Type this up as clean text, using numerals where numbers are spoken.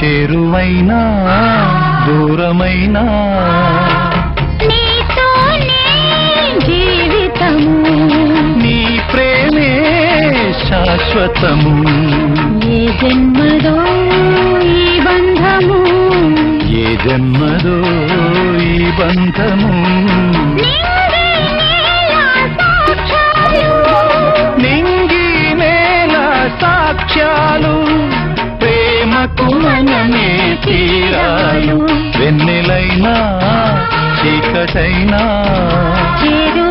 చేరువైనా దూరమైనా నీతోనే జీవితము, నీ ప్రేమే శాశ్వతము. ఏ జన్మదో ఈ బంధము, ఏ జన్మదో ఈ బంధము. నింగి నేల సాక్ష్యాలు, ప్రేమకు మనమే తీరాలు. వెన్నెలైనా చీకటైనా చేరు